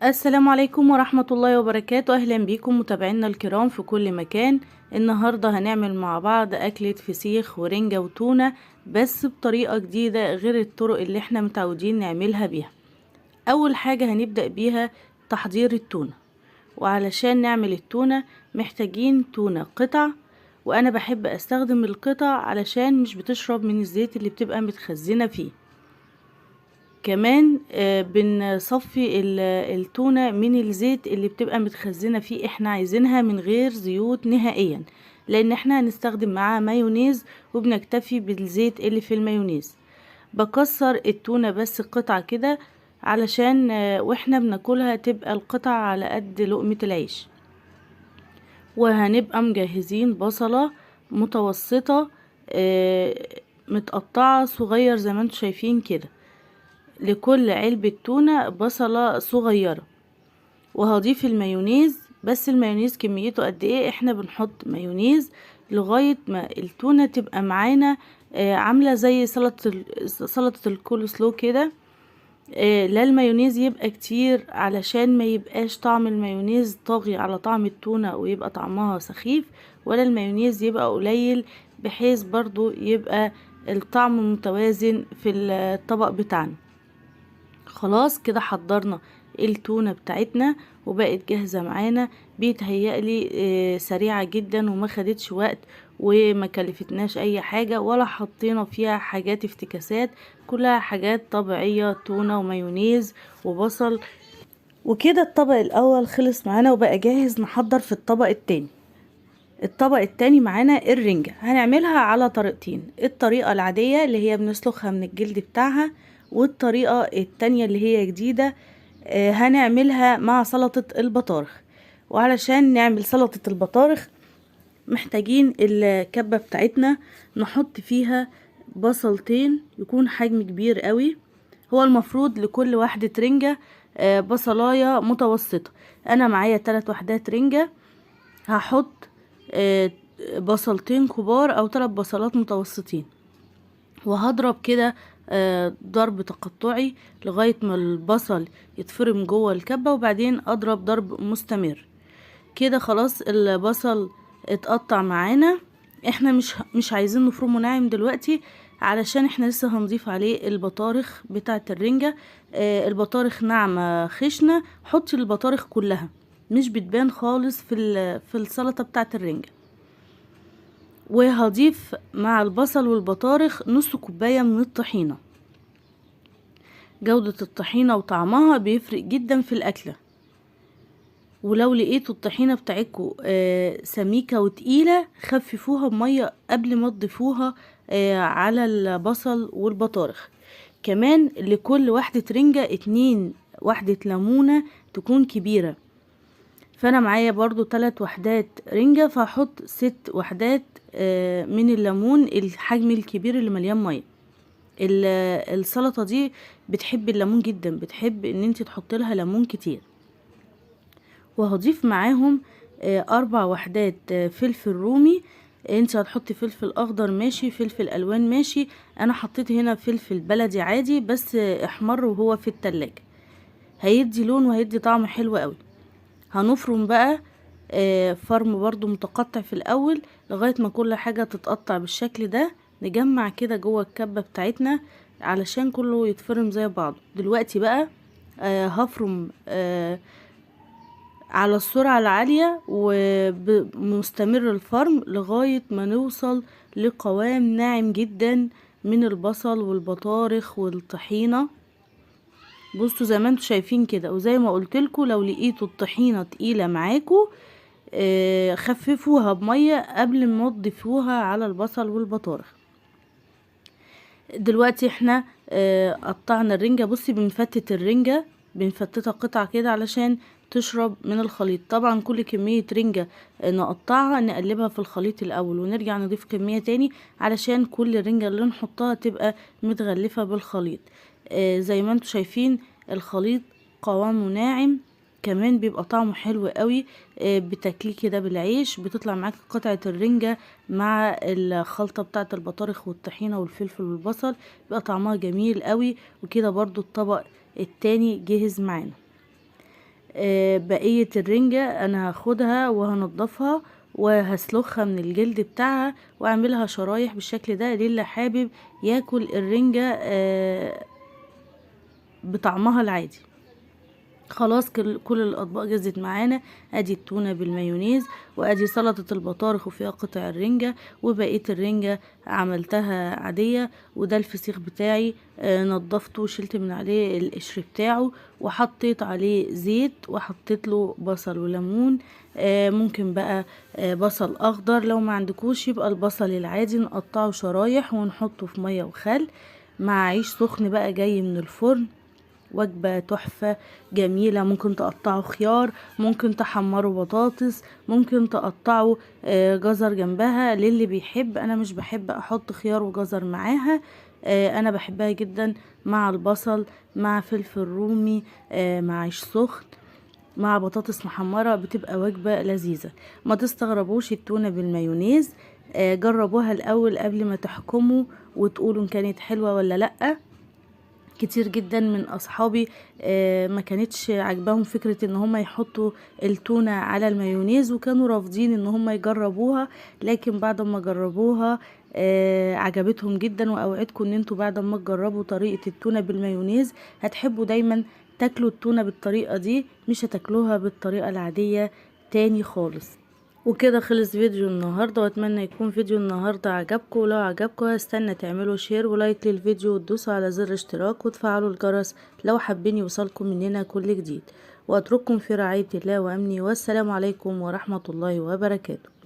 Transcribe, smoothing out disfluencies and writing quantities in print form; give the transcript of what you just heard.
السلام عليكم ورحمة الله وبركاته. أهلا بيكم متابعينا الكرام في كل مكان. النهاردة هنعمل مع بعض أكلة فسيخ ورنجة وتونة، بس بطريقة جديدة غير الطرق اللي احنا متعودين نعملها بيها. أول حاجة هنبدأ بيها تحضير التونة، وعلشان نعمل التونة محتاجين تونة قطع، وأنا بحب أستخدم القطع علشان مش بتشرب من الزيت اللي بتبقى متخزنة فيه. كمان بنصفي التونة من الزيت اللي بتبقى متخزنة فيه، احنا عايزينها من غير زيوت نهائيا، لان احنا هنستخدم معاها مايونيز وبنكتفي بالزيت اللي في المايونيز. بكسر التونة بس قطع كده علشان واحنا بناكلها تبقى القطع على قد لقمة العيش. وهنبقى مجهزين بصلة متوسطة متقطعة صغير زي ما انتم شايفين كده، لكل علبة تونة بصلة صغيرة. وهضيف المايونيز، بس المايونيز كميته قد ايه؟ احنا بنحط مايونيز لغاية ما التونة تبقى معانا عاملة زي سلطة الكول سلو كده. لا المايونيز يبقى كتير علشان ما يبقاش طعم المايونيز طاغي على طعم التونة ويبقى طعمها سخيف، ولا المايونيز يبقى قليل بحيث برضو يبقى الطعم متوازن في الطبق بتاعنا. خلاص كده حضرنا التونة بتاعتنا وبقت جاهزة معانا. بيتهيألي سريعة جدا وما خدتش وقت وما كلفتناش اي حاجة ولا حطينا فيها حاجات افتكاسات، كلها حاجات طبيعية، تونة ومايونيز وبصل. وكده الطبق الاول خلص معانا وبقى جاهز نحضر في الطبق التاني. الطبق التاني معانا الرنجة، هنعملها على طريقتين: الطريقة العادية اللي هي بنسلخها من الجلد بتاعها، والطريقة التانية اللي هي جديدة هنعملها مع سلطة البطارخ. وعلشان نعمل سلطة البطارخ محتاجين الكبة بتاعتنا نحط فيها بصلتين يكون حجم كبير قوي. هو المفروض لكل واحدة رنجة بصلاية متوسطة. انا معايا 3 وحدات رنجة، هحط بصلتين كبار او 3 بصلات متوسطين، وهضرب كده ضرب تقطعي لغاية ما البصل يتفرم جوه الكبة، وبعدين اضرب ضرب مستمر كده. خلاص البصل اتقطع معانا. احنا مش عايزين نفرمه ناعم دلوقتي علشان احنا لسه هنضيف عليه البطارخ بتاعة الرنجة. البطارخ ناعمة خشنة، حطي البطارخ كلها، مش بتبان خالص في السلطة بتاعة الرنجة. وهضيف مع البصل والبطارخ نص كوباية من الطحينة. جودة الطحينة وطعمها بيفرق جدا في الأكلة، ولو لقيتوا الطحينة بتاعتكم سميكة وتقيلة خففوها بمية قبل ما تضيفوها على البصل والبطارخ. كمان لكل وحدة رنجة 2 وحدة ليمونة تكون كبيرة. فانا معايا برضو 3 وحدات رنجة، فهحط 6 وحدات من الليمون الحجم الكبير اللي مليان مية. السلطة دي بتحب الليمون جدا، بتحب ان انت تحط لها ليمون كتير. وهضيف معاهم 4 وحدات فلفل رومي. انت هتحطي فلفل اخضر ماشي، فلفل الوان ماشي، انا حطيت هنا فلفل بلدي عادي بس احمر وهو في التلاجة، هيدي لون وهيدي طعم حلو قوي. هنفرم بقى فرم برضو متقطع في الاول لغاية ما كل حاجة تتقطع بالشكل ده. نجمع كده جوه الكبة بتاعتنا علشان كله يتفرم زي بعض. دلوقتي بقى هفرم على السرعة العالية ومستمر الفرم لغاية ما نوصل لقوام ناعم جدا من البصل والبطارخ والطحينة. بصوا زي ما انتوا شايفين كده، وزي ما قلتلكوا لو لقيتوا الطحينة تقيلة معاكوا خففوها بمية قبل ما تضيفوها على البصل والبطارخ. دلوقتي احنا قطعنا الرنجة. بصي بنفتت الرنجة، بنفتتها قطع كده علشان تشرب من الخليط. طبعا كل كمية رنجة نقطعها نقلبها في الخليط الاول ونرجع نضيف كمية تاني علشان كل الرنجة اللي نحطها تبقى متغلفة بالخليط. زي ما انتوا شايفين الخليط قوامه ناعم، كمان بيبقى طعمه حلو قوي. بتاكليه كده بالعيش بتطلع معاك قطعة الرنجة مع الخلطة بتاعة البطارخ والطحينة والفلفل والبصل، بيبقى طعمها جميل قوي. وكده برضو الطبق التاني جهز معانا. بقية الرنجة انا هاخدها وهنضفها وهسلخها من الجلد بتاعها واعملها شرايح بالشكل ده للي حابب ياكل الرنجة بطعمها العادي. خلاص كل الاطباق جهزت معانا. ادي التونه بالمايونيز، وادي سلطه البطارخ وفيها قطع الرنجه، وبقيه الرنجه عملتها عاديه. وده الفسيخ بتاعي نضفته وشلت من عليه القشر بتاعه وحطيت عليه زيت وحطيت له بصل وليمون. ممكن بقى بصل اخضر، لو ما عندكوش يبقى البصل العادي نقطعه شرايح ونحطه في ميه وخل مع عيش سخن بقى جاي من الفرن. وجبة تحفة جميلة. ممكن تقطعوا خيار، ممكن تحمروا بطاطس، ممكن تقطعوا جزر جنبها للي بيحب. انا مش بحب احط خيار وجزر معاها. انا بحبها جدا مع البصل، مع فلفل رومي، مع عيش سخن، مع بطاطس محمرة، بتبقى وجبة لذيذة. ما تستغربوش التونة بالمايونيز. جربوها الاول قبل ما تحكموا وتقولوا ان كانت حلوة ولا لأ. كتير جدا من اصحابي ما كانتش عجباهم فكرة ان هم يحطوا التونة على المايونيز وكانوا رافضين ان هم يجربوها، لكن بعد ما جربوها عجبتهم جدا. واوعدكم ان انتوا بعد ما تجربوا طريقة التونة بالمايونيز هتحبوا دايما تاكلوا التونة بالطريقة دي، مش هتاكلوها بالطريقة العادية تاني خالص. وكده خلص فيديو النهاردة، واتمنى يكون فيديو النهاردة عجبكم. ولو عجبكم هستنى تعملوا شير ولايك للفيديو وتدوسوا على زر اشتراك وتفعلوا الجرس لو حابين يوصلكم مننا كل جديد. واترككم في رعاية الله وامنه، والسلام عليكم ورحمة الله وبركاته.